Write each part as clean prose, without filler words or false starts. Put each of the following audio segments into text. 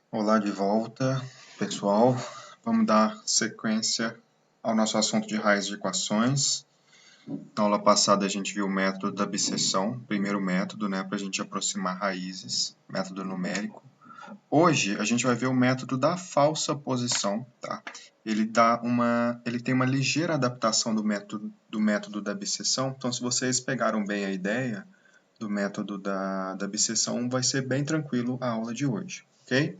Olá de volta, pessoal. Vamos dar sequência ao nosso assunto de raiz de equações. Na aula passada a gente viu o método da bisseção, primeiro método, né, para a gente aproximar raízes, método numérico. Hoje a gente vai ver o método da falsa posição, tá? Ele tem uma ligeira adaptação do método da bisseção. Então, se vocês pegaram bem a ideia do método da bisseção, vai ser bem tranquilo a aula de hoje, ok?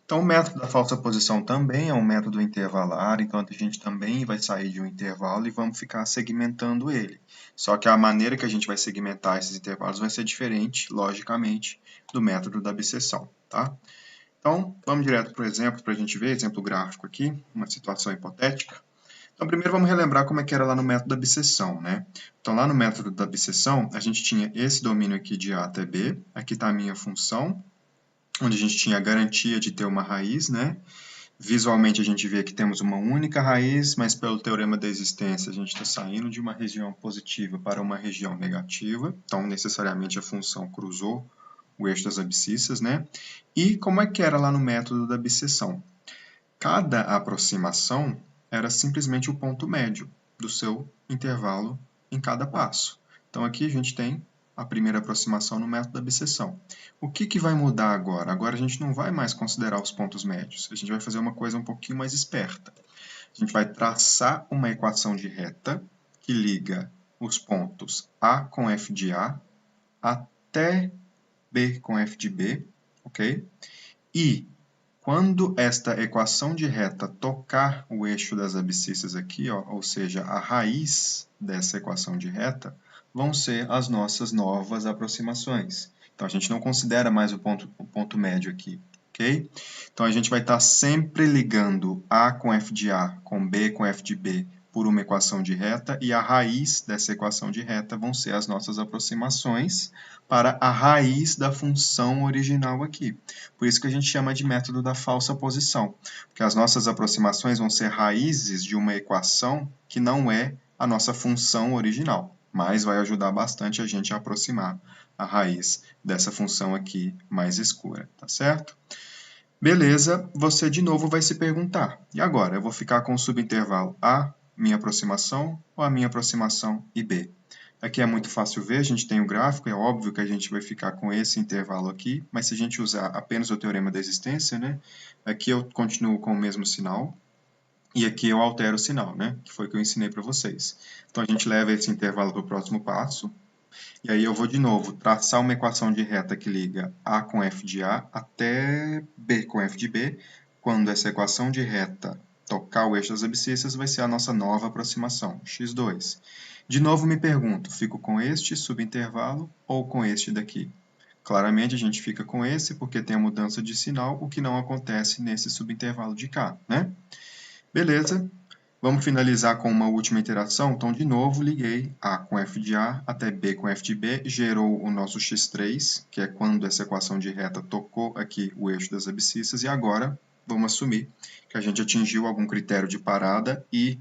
Então, o método da falsa posição também é um método intervalar, então a gente também vai sair de um intervalo e vamos ficar segmentando ele. Só que a maneira que a gente vai segmentar esses intervalos vai ser diferente, logicamente, do método da bisseção, tá? Então, vamos direto para o exemplo, para a gente ver, exemplo gráfico aqui, uma situação hipotética. Então, primeiro vamos relembrar como é que era lá no método da bisseção, né? Então, lá no método da bisseção, a gente tinha esse domínio aqui de A até B, aqui está a minha função, onde a gente tinha a garantia de ter uma raiz, né? Visualmente a gente vê que temos uma única raiz, mas pelo teorema da existência a gente está saindo de uma região positiva para uma região negativa, então necessariamente a função cruzou o eixo das abscissas, né? E como é que era lá no método da bisseção? Cada aproximação era simplesmente o ponto médio do seu intervalo em cada passo. Então aqui a gente tem a primeira aproximação no método da bisseção. O que vai mudar agora? Agora a gente não vai mais considerar os pontos médios. A gente vai fazer uma coisa um pouquinho mais esperta. A gente vai traçar uma equação de reta que liga os pontos A com f de A até B com f de B, ok? E quando esta equação de reta tocar o eixo das abscissas aqui, ó, ou seja, a raiz dessa equação de reta, vão ser as nossas novas aproximações. Então, a gente não considera mais o ponto médio aqui, ok? Então, a gente vai estar sempre ligando A com f de A com B com f de B por uma equação de reta, e a raiz dessa equação de reta vão ser as nossas aproximações para a raiz da função original aqui. Por isso que a gente chama de método da falsa posição, porque as nossas aproximações vão ser raízes de uma equação que não é a nossa função original, mas vai ajudar bastante a gente a aproximar a raiz dessa função aqui mais escura, tá certo? Beleza, você de novo vai se perguntar, e agora? Eu vou ficar com o subintervalo A, minha aproximação, ou a minha aproximação e B? Aqui é muito fácil ver, a gente tem o gráfico, é óbvio que a gente vai ficar com esse intervalo aqui, mas se a gente usar apenas o teorema da existência, né, aqui eu continuo com o mesmo sinal, e aqui eu altero o sinal, né, que foi o que eu ensinei para vocês. Então a gente leva esse intervalo para o próximo passo, e aí eu vou de novo traçar uma equação de reta que liga A com f de A até B com f de B. Quando essa equação de reta tocar o eixo das abscissas, vai ser a nossa nova aproximação, x2. De novo me pergunto, fico com este subintervalo ou com este daqui? Claramente a gente fica com esse porque tem a mudança de sinal, o que não acontece nesse subintervalo de cá, né? Beleza, vamos finalizar com uma última iteração. Então, de novo, liguei A com f de A até B com f de B, gerou o nosso x3, que é quando essa equação de reta tocou aqui o eixo das abscissas, e agora vamos assumir que a gente atingiu algum critério de parada e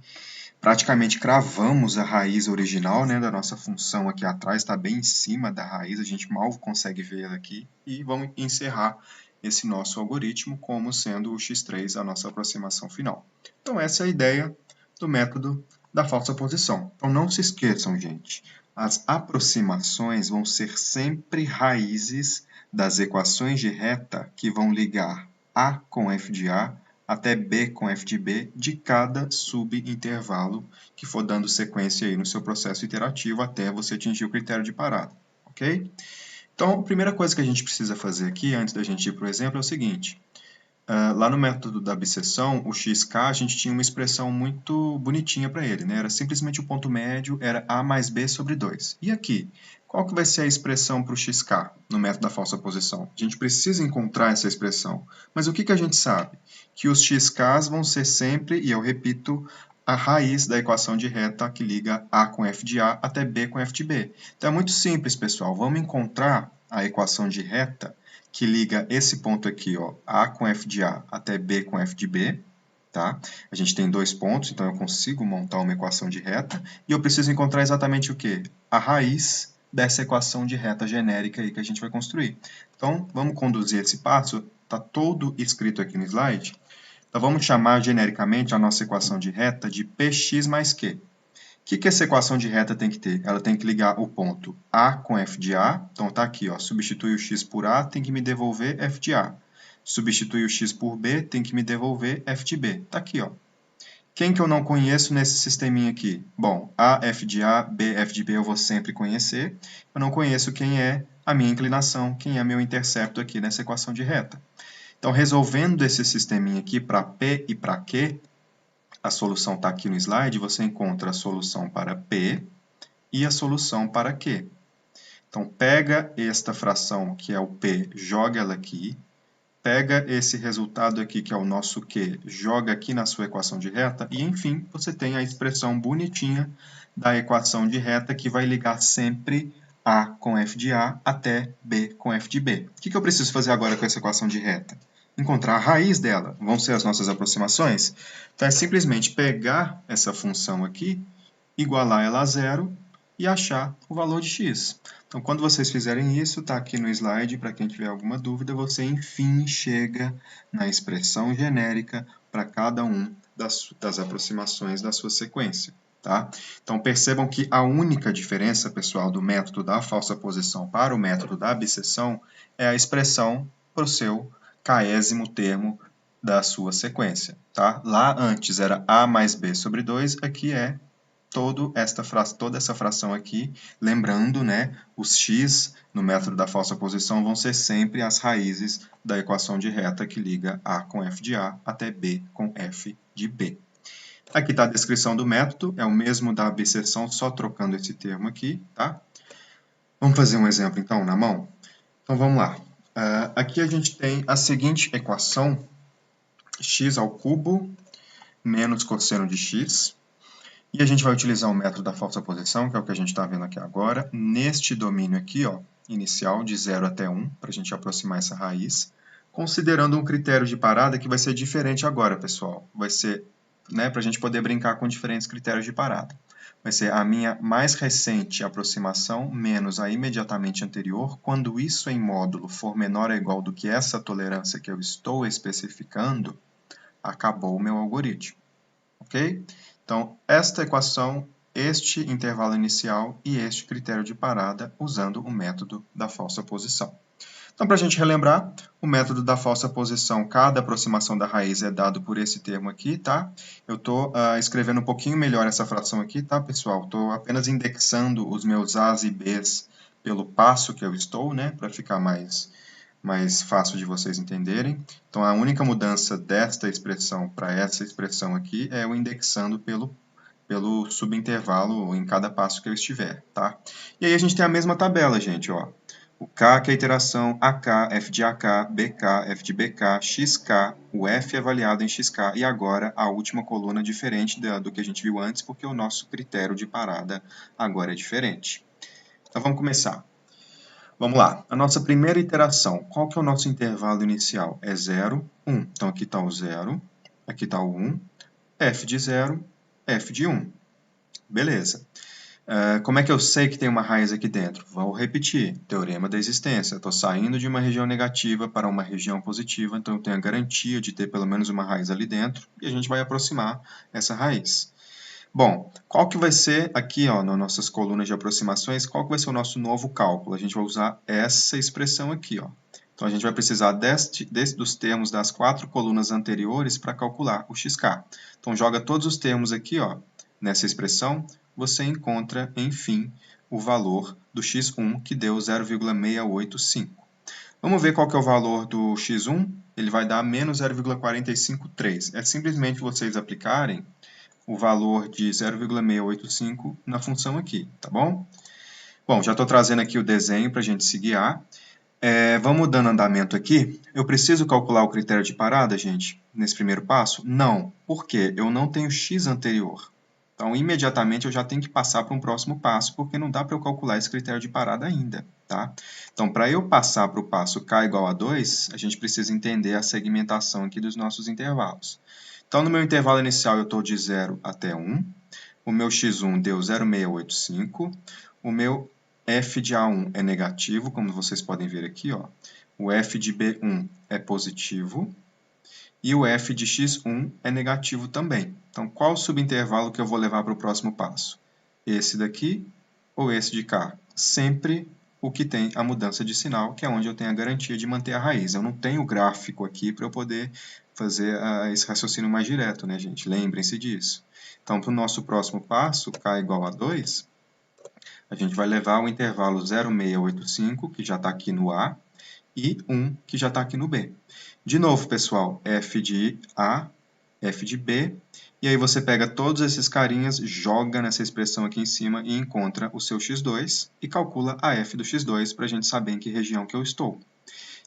praticamente cravamos a raiz original, né, da nossa função aqui atrás, está bem em cima da raiz, a gente mal consegue ver ela aqui, e vamos encerrar esse nosso algoritmo como sendo o x3 a nossa aproximação final. Então essa é a ideia do método da falsa posição. Então não se esqueçam, gente, as aproximações vão ser sempre raízes das equações de reta que vão ligar A com f de A até B com f de B de cada subintervalo que for dando sequência aí no seu processo iterativo até você atingir o critério de parada, ok? Então, a primeira coisa que a gente precisa fazer aqui, antes da gente ir para o exemplo, é o seguinte. Lá no método da bisseção, o xk, a gente tinha uma expressão muito bonitinha para ele, né? Era simplesmente o ponto médio, era a mais b sobre 2. E aqui, qual que vai ser a expressão para o xk no método da falsa posição? A gente precisa encontrar essa expressão. Mas o que a gente sabe? Que os xk's vão ser sempre, e eu repito, a raiz da equação de reta que liga a com f de a até b com f de b. Então é muito simples, pessoal. Vamos encontrar a equação de reta que liga esse ponto aqui, ó, A com f de A até B com f de B, tá? A gente tem dois pontos, então eu consigo montar uma equação de reta, e eu preciso encontrar exatamente o quê? A raiz dessa equação de reta genérica aí que a gente vai construir. Então, vamos conduzir esse passo Está todo escrito aqui no slide. Então, vamos chamar genericamente a nossa equação de reta de Px mais Q. O que essa equação de reta tem que ter? Ela tem que ligar o ponto A com f de A. Então, está aqui, ó, substitui o x por A, tem que me devolver f de A. Substitui o x por B, tem que me devolver f de B. Está aqui, ó. Quem que eu não conheço nesse sisteminha aqui? Bom, A, f de A, B, f de B eu vou sempre conhecer. Eu não conheço quem é a minha inclinação, quem é meu intercepto aqui nessa equação de reta. Então, resolvendo esse sisteminha aqui para P e para Q, a solução está aqui no slide, você encontra a solução para P e a solução para Q. Então, pega esta fração, que é o P, joga ela aqui. Pega esse resultado aqui, que é o nosso Q, joga aqui na sua equação de reta, e, enfim, você tem a expressão bonitinha da equação de reta, que vai ligar sempre A com f de A até B com f de B. O que eu preciso fazer agora com essa equação de reta? Encontrar a raiz dela. Vão ser as nossas aproximações? Então, é simplesmente pegar essa função aqui, igualar ela a zero e achar o valor de x. Então, quando vocês fizerem isso, está aqui no slide, para quem tiver alguma dúvida, você, enfim, chega na expressão genérica para cada um das aproximações da sua sequência. Tá? Então, percebam que a única diferença, pessoal, do método da falsa posição para o método da abscissão é a expressão para o seu késimo termo da sua sequência. Tá? Lá antes era A mais B sobre 2, aqui é toda essa fração aqui, lembrando, né, os x no método da falsa posição vão ser sempre as raízes da equação de reta que liga A com f de A até B com f de B. Aqui está a descrição do método, é o mesmo da abscissão, só trocando esse termo aqui, tá? Vamos fazer um exemplo, então, na mão? Então, vamos lá. Aqui a gente tem a seguinte equação, x ao cubo menos cosseno de x. E a gente vai utilizar o método da falsa posição, que é o que a gente está vendo aqui agora, neste domínio aqui, ó, inicial, de 0 até 1, para a gente aproximar essa raiz, considerando um critério de parada que vai ser diferente agora, pessoal. Vai ser, né, para a gente poder brincar com diferentes critérios de parada. Vai ser a minha mais recente aproximação menos a imediatamente anterior. Quando isso em módulo for menor ou igual do que essa tolerância que eu estou especificando, acabou o meu algoritmo. Ok? Então, esta equação, este intervalo inicial e este critério de parada usando o método da falsa posição. Então, para a gente relembrar, o método da falsa posição, cada aproximação da raiz é dado por esse termo aqui, tá? Eu estou escrevendo um pouquinho melhor essa fração aqui, tá, pessoal? Estou apenas indexando os meus A's e B's pelo passo que eu estou, né, para ficar mais fácil de vocês entenderem. Então, a única mudança desta expressão para essa expressão aqui é o indexando pelo subintervalo em cada passo que eu estiver, tá? E aí a gente tem a mesma tabela, gente, ó. O K, que é a iteração, AK, F de AK, BK, F de BK, XK, o F avaliado em XK, e agora a última coluna diferente do que a gente viu antes, porque o nosso critério de parada agora é diferente. Então, vamos começar. Vamos lá, a nossa primeira iteração, qual que é o nosso intervalo inicial? É 0, 1. Então, aqui está o 0, aqui está o 1, f de 0, f de 1. Beleza. Como é que eu sei que tem uma raiz aqui dentro? Vou repetir, teorema da existência. Estou saindo de uma região negativa para uma região positiva, então eu tenho a garantia de ter pelo menos uma raiz ali dentro, e a gente vai aproximar essa raiz. Bom, qual que vai ser aqui, ó, nas nossas colunas de aproximações, qual que vai ser o nosso novo cálculo? A gente vai usar essa expressão aqui, ó. Então, a gente vai precisar dos termos das 4 colunas anteriores para calcular o xk. Então, joga todos os termos aqui, ó, nessa expressão, você encontra, enfim, o valor do x1, que deu 0,685. Vamos ver qual que é o valor do x1? Ele vai dar menos 0,453. É simplesmente vocês aplicarem o valor de 0,685 na função aqui, tá bom? Bom, já estou trazendo aqui o desenho para a gente se guiar. Vamos dando andamento aqui. Eu preciso calcular o critério de parada, gente, nesse primeiro passo? Não. Por quê? Eu não tenho x anterior. Então, imediatamente, eu já tenho que passar para um próximo passo, porque não dá para eu calcular esse critério de parada ainda, tá? Então, para eu passar para o passo k igual a 2, a gente precisa entender a segmentação aqui dos nossos intervalos. Então, no meu intervalo inicial, eu estou de 0 até 1. O meu x1 deu 0,685. O meu f de A1 é negativo, como vocês podem ver aqui, ó. o f de B1 é positivo e o f de x1 é negativo também. Então, qual o subintervalo que eu vou levar para o próximo passo? Esse daqui ou esse de cá? Sempre o que tem a mudança de sinal, que é onde eu tenho a garantia de manter a raiz. Eu não tenho gráfico aqui para eu poder fazer esse raciocínio mais direto, né, gente? Lembrem-se disso. Então, para o nosso próximo passo, k igual a 2, a gente vai levar o intervalo 0,685, que já está aqui no A, e 1, que já está aqui no B. De novo, pessoal, f de A, f de B, e aí você pega todos esses carinhas, joga nessa expressão aqui em cima e encontra o seu x2 e calcula a f do x2 para a gente saber em que região que eu estou.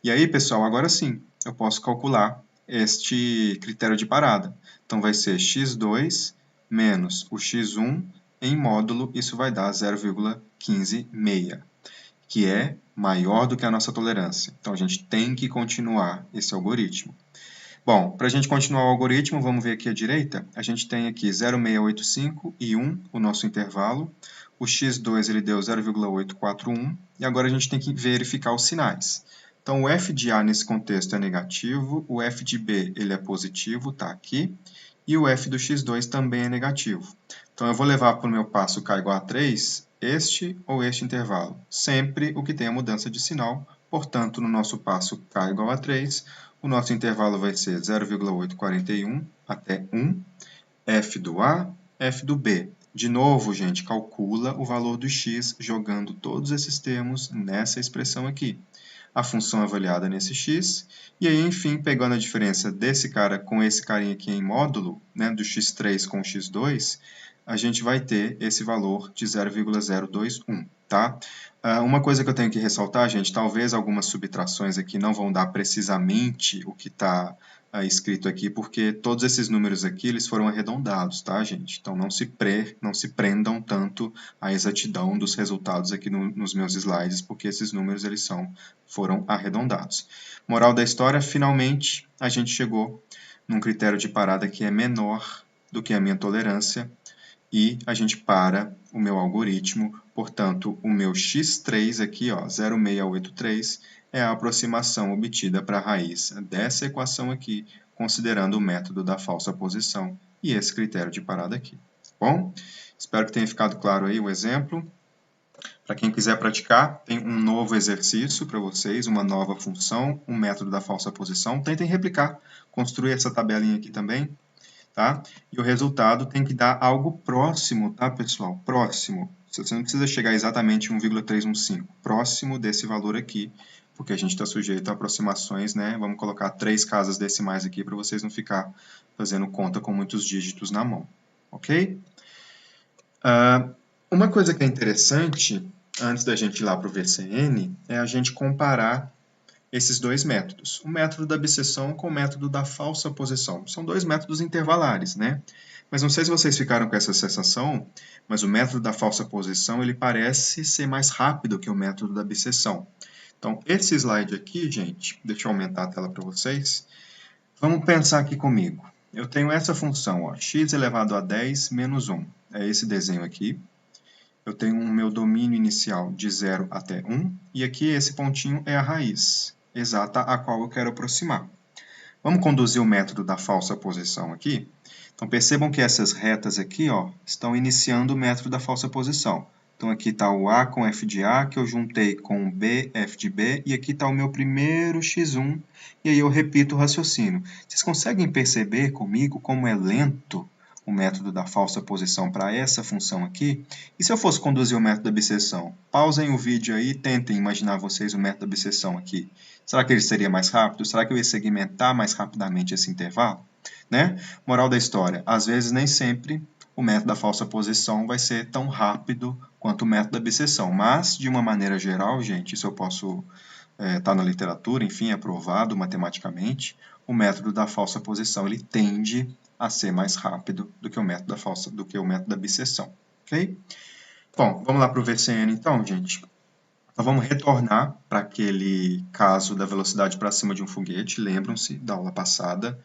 E aí, pessoal, agora sim, eu posso calcular este critério de parada. Então, vai ser x2 menos o x1 em módulo, isso vai dar 0,156, que é maior do que a nossa tolerância. Então, a gente tem que continuar esse algoritmo. Bom, para a gente continuar o algoritmo, vamos ver aqui à direita. A gente tem aqui 0,685 e 1, o nosso intervalo. O x2 ele deu 0,841. E agora a gente tem que verificar os sinais. Então, o f de A nesse contexto é negativo, o f de B ele é positivo, está aqui. E o f do x2 também é negativo. Então, eu vou levar para o meu passo k igual a 3, este ou este intervalo. Sempre o que tem a mudança de sinal. Portanto, no nosso passo k igual a 3, o nosso intervalo vai ser 0,841 até 1, f do A, f do B. De novo, gente, calcula o valor do x jogando todos esses termos nessa expressão aqui. A função avaliada nesse x, e aí, enfim, pegando a diferença desse cara com esse carinha aqui em módulo, né, do x3 com o x2, a gente vai ter esse valor de 0,021, tá? Uma coisa que eu tenho que ressaltar, gente, talvez algumas subtrações aqui não vão dar precisamente o que está escrito aqui, porque todos esses números aqui eles foram arredondados, tá, gente? Então não se prendam tanto à exatidão dos resultados aqui nos meus slides, porque esses números eles foram arredondados. Moral da história, finalmente a gente chegou num critério de parada que é menor do que a minha tolerância, e a gente para o meu algoritmo, portanto, o meu x3 aqui, ó, 0,683, é a aproximação obtida para a raiz dessa equação aqui, considerando o método da falsa posição e esse critério de parada aqui. Bom, espero que tenha ficado claro aí o exemplo. Para quem quiser praticar, tem um novo exercício para vocês, uma nova função, um método da falsa posição. Tentem replicar, construir essa tabelinha aqui também. Tá? E o resultado tem que dar algo próximo, tá, pessoal? Próximo. Você não precisa chegar exatamente em 1,315. Próximo desse valor aqui, porque a gente está sujeito a aproximações, né? Vamos colocar 3 casas decimais aqui para vocês não ficar fazendo conta com muitos dígitos na mão. Ok? Uma coisa que é interessante, antes da gente ir lá para o VCN, é a gente comparar esses dois métodos, o método da abscissão com o método da falsa posição. São dois métodos intervalares, né? Mas não sei se vocês ficaram com essa sensação, mas o método da falsa posição ele parece ser mais rápido que o método da abscissão. Então, esse slide aqui, gente, deixa eu aumentar a tela para vocês. Vamos pensar aqui comigo. Eu tenho essa função, ó, x elevado a 10 menos 1. É esse desenho aqui. Eu tenho o meu domínio inicial de 0 até 1, e aqui esse pontinho é a raiz exata a qual eu quero aproximar. Vamos conduzir o método da falsa posição aqui. Então, percebam que essas retas aqui ó, estão iniciando o método da falsa posição. Então, aqui está o A com f de A, que eu juntei com o B, f de B, e aqui está o meu primeiro x1, e aí eu repito o raciocínio. Vocês conseguem perceber comigo como é lento o método da falsa posição para essa função aqui? E se eu fosse conduzir o método da abscissão? Pausem o vídeo aí e tentem imaginar vocês o método da abscissão aqui. Será que ele seria mais rápido? Será que eu ia segmentar mais rapidamente esse intervalo? Né? Moral da história, às vezes nem sempre o método da falsa posição vai ser tão rápido quanto o método da abscissão, mas de uma maneira geral, gente, isso eu posso estar na literatura, enfim, é provado matematicamente, o método da falsa posição ele tende a ser mais rápido do que o método da abscissão, ok? Bom, vamos lá para o VCN então, gente. Então, vamos retornar para aquele caso da velocidade para cima de um foguete. Lembram-se da aula passada.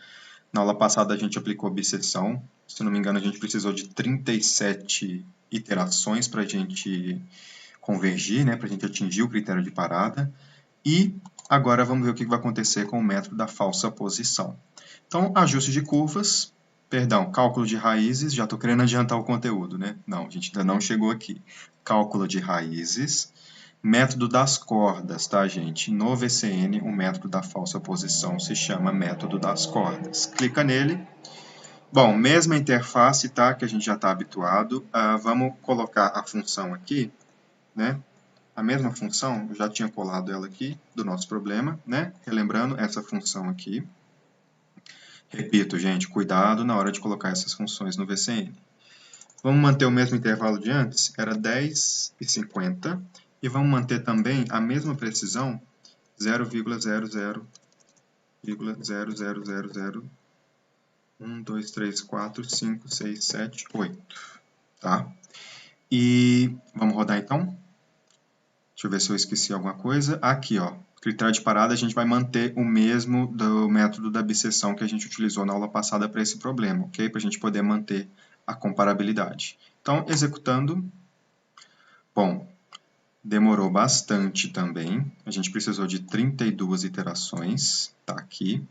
Na aula passada, a gente aplicou a bisseção. Se não me engano, a gente precisou de 37 iterações para a gente convergir, né, para a gente atingir o critério de parada. E Agora vamos ver o que vai acontecer com o método da falsa posição. Então, ajuste de curvas, perdão, cálculo de raízes, já estou querendo adiantar o conteúdo, né? Não, a gente ainda não chegou aqui. Cálculo de raízes, método das cordas, tá, gente? No VCN, o método da falsa posição se chama método das cordas. Clica nele. Bom, mesma interface, tá? Que a gente já está habituado. Vamos colocar a função aqui, né? A mesma função, eu já tinha colado ela aqui do nosso problema, né? Relembrando essa função aqui. Repito, gente, cuidado na hora de colocar essas funções no VCN. Vamos manter o mesmo intervalo de antes, era 10 e 50, e vamos manter também a mesma precisão, 0,00,0001, 2, 3, 4, 5, 6, 7, 8, tá? E vamos rodar então? Deixa eu ver se eu esqueci alguma coisa. Aqui, ó, critério de parada, a gente vai manter o mesmo do método da bisseção que a gente utilizou na aula passada para esse problema, ok? Para a gente poder manter a comparabilidade. Então, executando. Bom, demorou bastante também. A gente precisou de 32 iterações, tá aqui.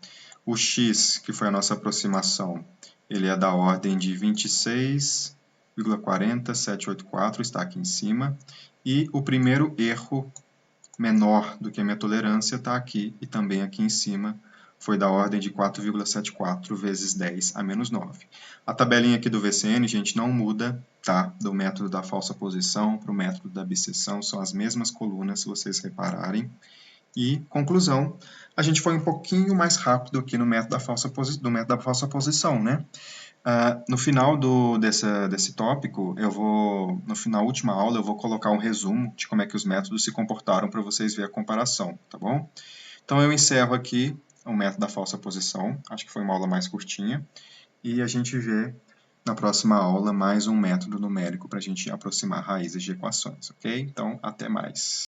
O x, que foi a nossa aproximação, ele é da ordem de 26,40784, está aqui em cima. E o primeiro erro menor do que a minha tolerância está aqui e também aqui em cima foi da ordem de 4,74 vezes 10 a menos 9. A tabelinha aqui do VCN, gente, não muda, tá? Do método da falsa posição para o método da bisseção, são as mesmas colunas, se vocês repararem. E, conclusão, a gente foi um pouquinho mais rápido aqui no método da falsa posição, né? No final desse tópico, na última aula, eu vou colocar um resumo de como é que os métodos se comportaram para vocês verem a comparação, tá bom? Então, eu encerro aqui o método da falsa posição, acho que foi uma aula mais curtinha, e a gente vê na próxima aula mais um método numérico para a gente aproximar raízes de equações, ok? Então, até mais.